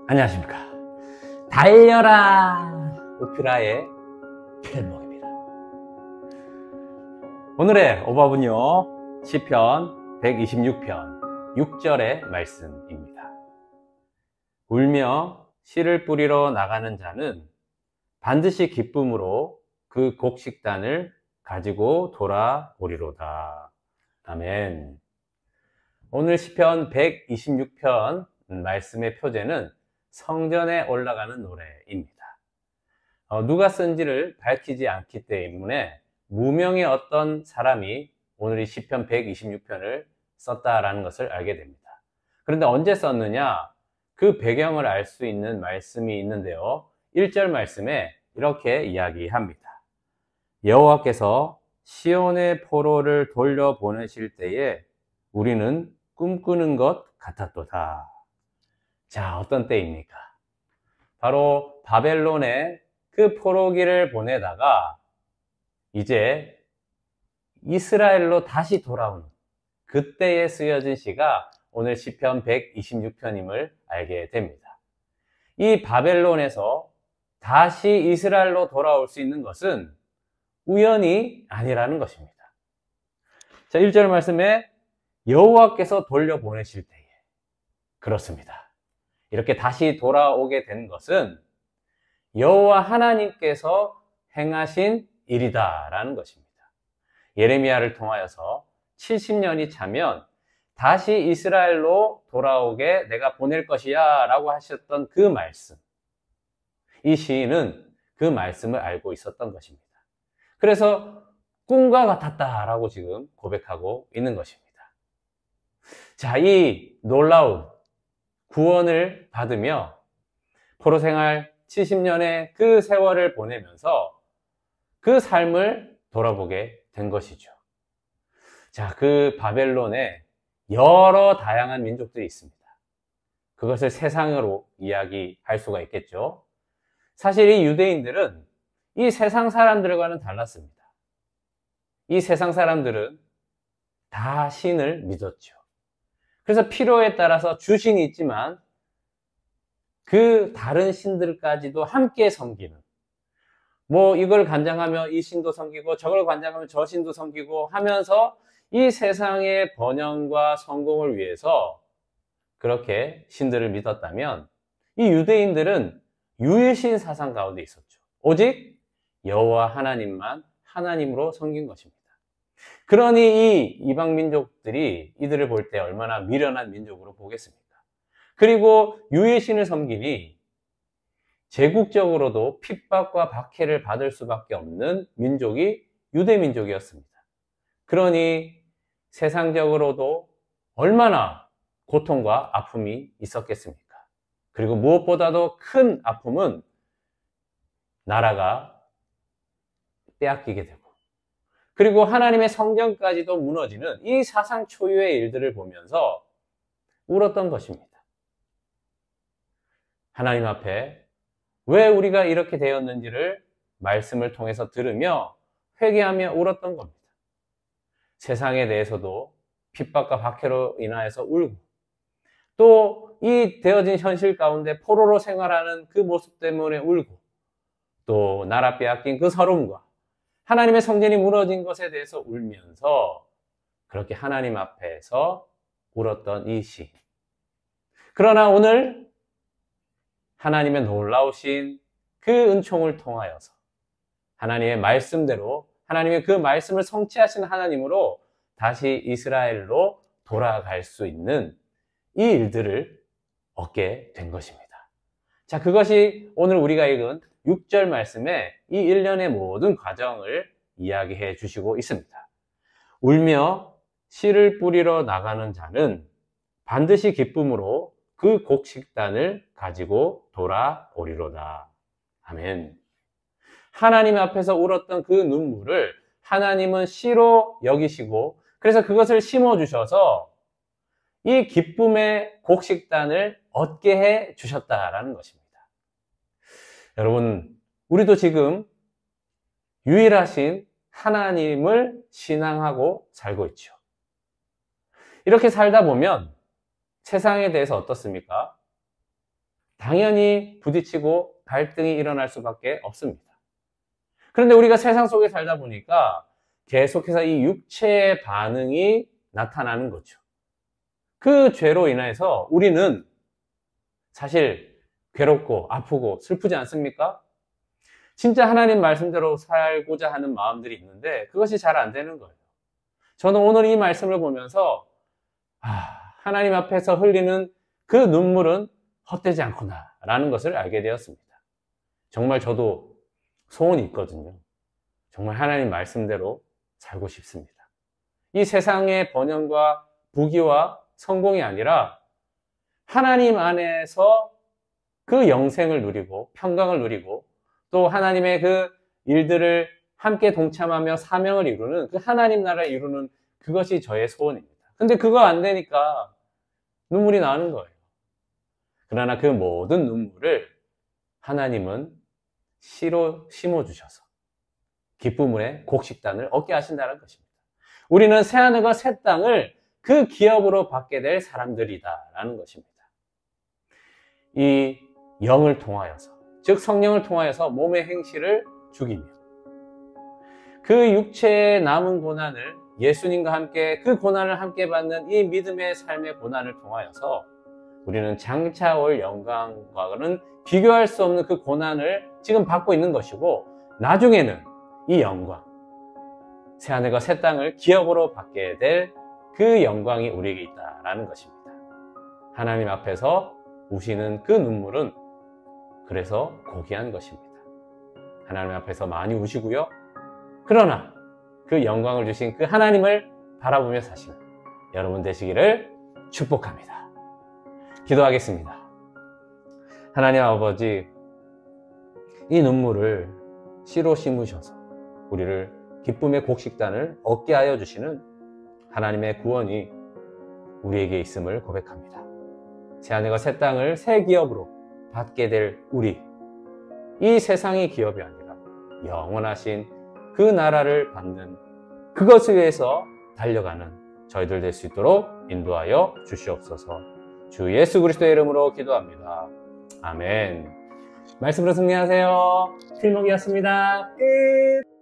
안녕하십니까. 달려라 오프라의 필목입니다. 오늘의 오법은요, 시편 126편 6절의 말씀입니다. 울며 씨를 뿌리러 나가는 자는 반드시 기쁨으로 그 곡식단을 가지고 돌아오리로다. 아멘. 오늘 시편 126편 말씀의 표제는 성전에 올라가는 노래입니다. 누가 쓴지를 밝히지 않기 때문에 무명의 어떤 사람이 오늘 이 시편 126편을 썼다라는 것을 알게 됩니다. 그런데 언제 썼느냐? 그 배경을 알 수 있는 말씀이 있는데요. 1절 말씀에 이렇게 이야기합니다. 여호와께서 시온의 포로를 돌려보내실 때에 우리는 꿈꾸는 것 같았도다. 자, 어떤 때입니까? 바로 바벨론에 그 포로기를 보내다가 이제 이스라엘로 다시 돌아오는 그때에 쓰여진 시가 오늘 시편 126편임을 알게 됩니다. 이 바벨론에서 다시 이스라엘로 돌아올 수 있는 것은 우연이 아니라는 것입니다. 자, 1절 말씀에 여호와께서 돌려보내실 때에, 그렇습니다. 이렇게 다시 돌아오게 된 것은 여호와 하나님께서 행하신 일이다라는 것입니다. 예레미야를 통하여서 70년이 차면 다시 이스라엘로 돌아오게 내가 보낼 것이야 라고 하셨던 그 말씀, 이 시인은 그 말씀을 알고 있었던 것입니다. 그래서 꿈과 같았다라고 지금 고백하고 있는 것입니다. 자, 이 놀라운 구원을 받으며 포로 생활 70년의 그 세월을 보내면서 그 삶을 돌아보게 된 것이죠. 자, 그 바벨론에 여러 다양한 민족들이 있습니다. 그것을 세상으로 이야기할 수가 있겠죠. 사실 이 유대인들은 이 세상 사람들과는 달랐습니다. 이 세상 사람들은 다 신을 믿었죠. 그래서 필요에 따라서 주신이 있지만 그 다른 신들까지도 함께 섬기는, 이걸 관장하며 이 신도 섬기고 저걸 관장하면 저 신도 섬기고 하면서 이 세상의 번영과 성공을 위해서 그렇게 신들을 믿었다면 이 유대인들은 유일신 사상 가운데 있었죠. 오직 여호와 하나님만 하나님으로 섬긴 것입니다. 그러니 이 이방 민족들이 이들을 볼 때 얼마나 미련한 민족으로 보겠습니까? 그리고 유일신을 섬기니 제국적으로도 핍박과 박해를 받을 수밖에 없는 민족이 유대 민족이었습니다. 그러니 세상적으로도 얼마나 고통과 아픔이 있었겠습니까? 그리고 무엇보다도 큰 아픔은 나라가 빼앗기게 되고, 그리고 하나님의 성전까지도 무너지는 이 사상 초유의 일들을 보면서 울었던 것입니다. 하나님 앞에 왜 우리가 이렇게 되었는지를 말씀을 통해서 들으며 회개하며 울었던 겁니다. 세상에 대해서도 핍박과 박해로 인하여서 울고, 또 이 되어진 현실 가운데 포로로 생활하는 그 모습 때문에 울고, 또 나라 빼앗긴 그 서름과 하나님의 성전이 무너진 것에 대해서 울면서 그렇게 하나님 앞에서 울었던 이 시인. 그러나 오늘 하나님의 놀라우신 그 은총을 통하여서 하나님의 말씀대로 하나님의 그 말씀을 성취하신 하나님으로 다시 이스라엘로 돌아갈 수 있는 이 일들을 얻게 된 것입니다. 자, 그것이 오늘 우리가 읽은 6절 말씀에 이 일련의 모든 과정을 이야기해 주시고 있습니다. 울며 씨를 뿌리러 나가는 자는 반드시 기쁨으로 그 곡식단을 가지고 돌아오리로다. 아멘. 하나님 앞에서 울었던 그 눈물을 하나님은 씨로 여기시고, 그래서 그것을 심어주셔서 이 기쁨의 곡식단을 얻게 해 주셨다라는 것입니다. 여러분, 우리도 지금 유일하신 하나님을 신앙하고 살고 있죠. 이렇게 살다 보면 세상에 대해서 어떻습니까? 당연히 부딪히고 갈등이 일어날 수밖에 없습니다. 그런데 우리가 세상 속에 살다 보니까 계속해서 이 육체의 반응이 나타나는 거죠. 그 죄로 인해서 우리는 사실 괴롭고 아프고 슬프지 않습니까? 진짜 하나님 말씀대로 살고자 하는 마음들이 있는데 그것이 잘 안 되는 거예요. 저는 오늘 이 말씀을 보면서 하나님 앞에서 흘리는 그 눈물은 헛되지 않구나 라는 것을 알게 되었습니다. 정말 저도 소원이 있거든요. 정말 하나님 말씀대로 살고 싶습니다. 이 세상의 번영과 부귀와 성공이 아니라 하나님 안에서 그 영생을 누리고 평강을 누리고 또 하나님의 그 일들을 함께 동참하며 사명을 이루는 그 하나님 나라를 이루는 그것이 저의 소원입니다. 근데 그거 안 되니까 눈물이 나는 거예요. 그러나 그 모든 눈물을 하나님은 씨로 심어주셔서 기쁨의 곡식단을 얻게 하신다는 것입니다. 우리는 새하늘과 새 땅을 그 기업으로 받게 될 사람들이다라는 것입니다. 이 영을 통하여서, 즉 성령을 통하여서 몸의 행실을 죽이며 그 육체의 남은 고난을 예수님과 함께 그 고난을 함께 받는 이 믿음의 삶의 고난을 통하여서 우리는 장차 올 영광과는 비교할 수 없는 그 고난을 지금 받고 있는 것이고 나중에는 이 영광, 새하늘과 새 땅을 기업으로 받게 될 그 영광이 우리에게 있다라는 것입니다. 하나님 앞에서 우시는 그 눈물은 그래서 고귀한 것입니다. 하나님 앞에서 많이 우시고요. 그러나 그 영광을 주신 그 하나님을 바라보며 사시는 여러분 되시기를 축복합니다. 기도하겠습니다. 하나님 아버지, 이 눈물을 씨로 심으셔서 우리를 기쁨의 곡식단을 얻게 하여 주시는 하나님의 구원이 우리에게 있음을 고백합니다. 새하늘과 새 땅을 새 기업으로 받게 될 우리, 이 세상의 기업이 아니라 영원하신 그 나라를 받는 그것을 위해서 달려가는 저희들 될 수 있도록 인도하여 주시옵소서. 주 예수 그리스도의 이름으로 기도합니다. 아멘. 말씀으로 승리하세요. 필목이었습니다. 끝.